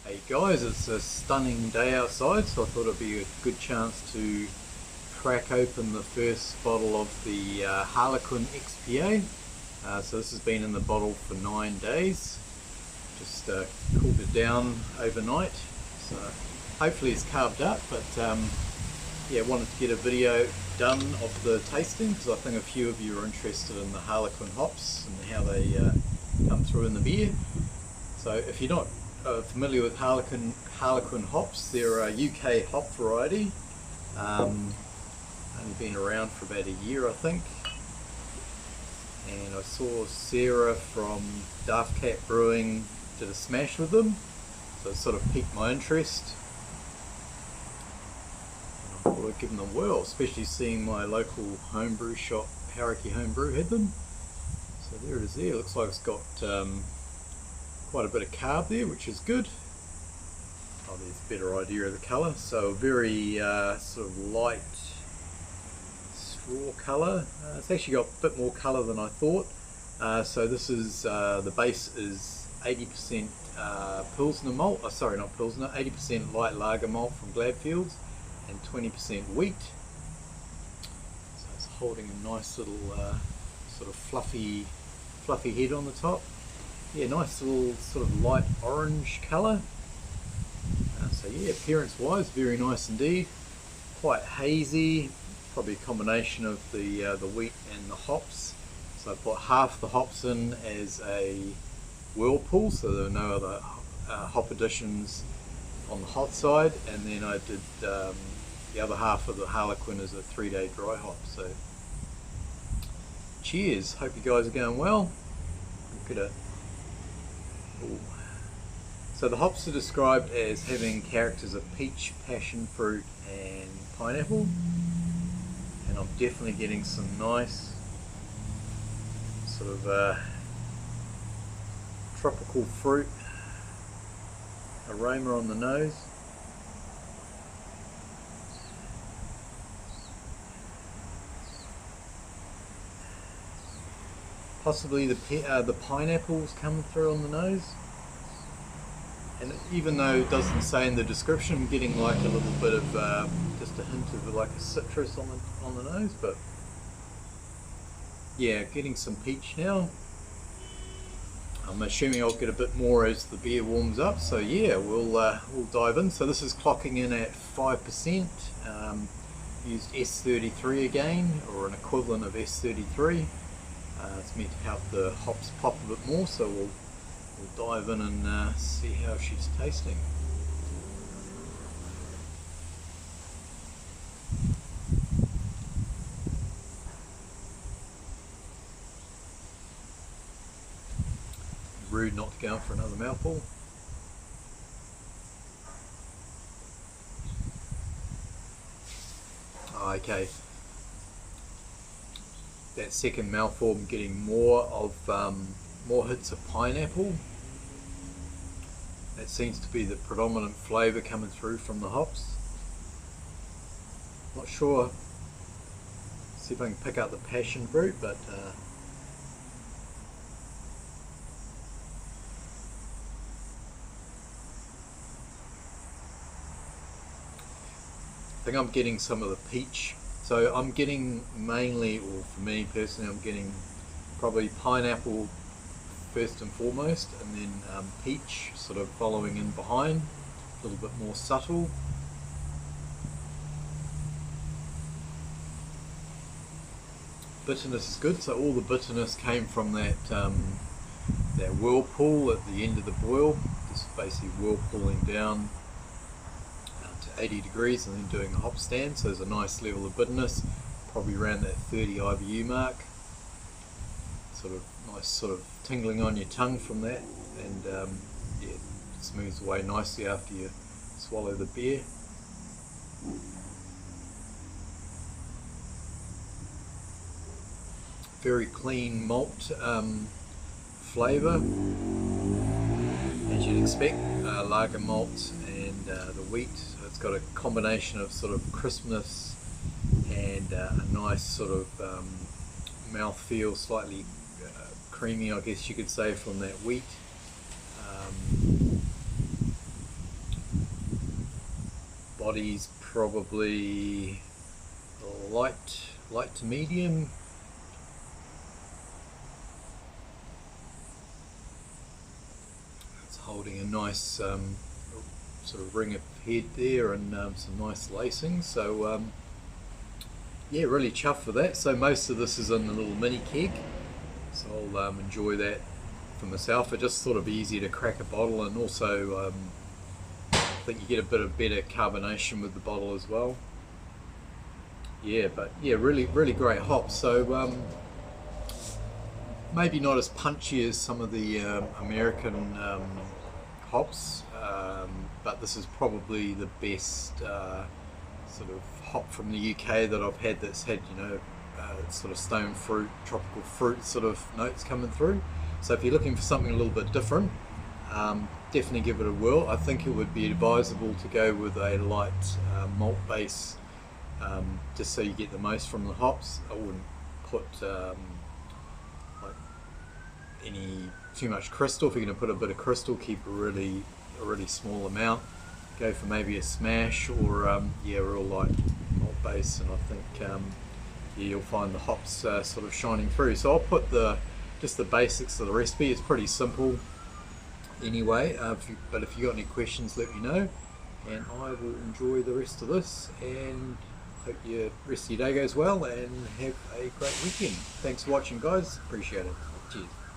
Hey guys, it's a stunning day outside, so I thought it'd be a good chance to crack open the first bottle of the Harlequin XPA. So this has been in the bottle for 9 days. Just cooled it down overnight, so hopefully it's carved up, but yeah, wanted to get a video done of the tasting because I think a few of you are interested in the Harlequin hops and how they come through in the beer. So if you're not familiar with Harlequin hops, they're a UK hop variety, only been around for about a year I think, and I saw Sarah from Daft Cat Brewing did a smash with them, so it sort of piqued my interest. I thought I'd give them a whirl, especially seeing my local homebrew shop, Harlequin Homebrew, had them. So there it is there, looks like it's got quite a bit of carb there, which is good. Oh, there's a better idea of the colour. So very sort of light straw colour. It's actually got a bit more colour than I thought. So this is, the base is 80% Pilsner malt, sorry not Pilsner, 80% light lager malt from Gladfields and 20% wheat. So it's holding a nice little sort of fluffy head on the top. Yeah, nice little sort of light orange colour. So yeah, appearance wise, very nice indeed. Quite hazy, probably a combination of the wheat and the hops. So I put half the hops in as a whirlpool, so there are no other hop additions on the hot side, and then I did the other half of the Harlequin as a 3-day dry hop. So cheers, hope you guys are going well. Look at it. Ooh. So the hops are described as having characters of peach, passion fruit and pineapple, and I'm definitely getting some nice sort of tropical fruit aroma on the nose. Possibly the pineapple's coming through on the nose, and even though it doesn't say in the description, I'm getting like a little bit of just a hint of like a citrus on the nose. But yeah, getting some peach now. I'm assuming I'll get a bit more as the beer warms up. So yeah, we'll dive in. So this is clocking in at 5%. Used S33 again, or an equivalent of S33. It's meant to help the hops pop a bit more, so we'll dive in and see how she's tasting. Rude not to go in for another mouthful. Okay. That second mouthful, I'm getting more hits of pineapple. That seems to be the predominant flavour coming through from the hops. Not sure. See if I can pick out the passion fruit, but I think I'm getting some of the peach. So I'm getting mainly, or for me personally, I'm getting probably pineapple first and foremost, and then peach sort of following in behind, a little bit more subtle. Bitterness is good, so all the bitterness came from that that whirlpool at the end of the boil, just basically whirlpooling down to 80 degrees and then doing a hop stand. So there's a nice level of bitterness, probably around that 30 IBU mark. Sort of nice, sort of tingling on your tongue from that, and yeah, it smooths away nicely after you swallow the beer. Very clean malt flavour, as you'd expect, lager malts and the wheat. So it's got a combination of sort of crispness and a nice sort of mouthfeel, slightly creamy, I guess you could say, from that wheat. body's probably light to medium. It's holding a nice sort of ring of head there, and some nice lacing. So yeah, really chuffed with that. So most of this is in the little mini keg, so I'll enjoy that for myself. It just sort of easier to crack a bottle, and also I think you get a bit of better carbonation with the bottle as well. Yeah, but yeah, really great hops. So maybe not as punchy as some of the American hops, but this is probably the best sort of hop from the UK that I've had that's had, you know, sort of stone fruit, tropical fruit sort of notes coming through. So if you're looking for something a little bit different, definitely give it a whirl. I think it would be advisable to go with a light malt base, just so you get the most from the hops. I wouldn't put like too much crystal. If you're going to put a bit of crystal, keep a really small amount. Go for maybe a smash, or yeah, real light malt base, and I think yeah, you'll find the hops sort of shining through. So I'll put just the basics of the recipe. It's pretty simple anyway, but if you got any questions, let me know, and I will enjoy the rest of this, and hope your rest of your day goes well, and have a great weekend. Thanks for watching, guys. Appreciate it. Cheers.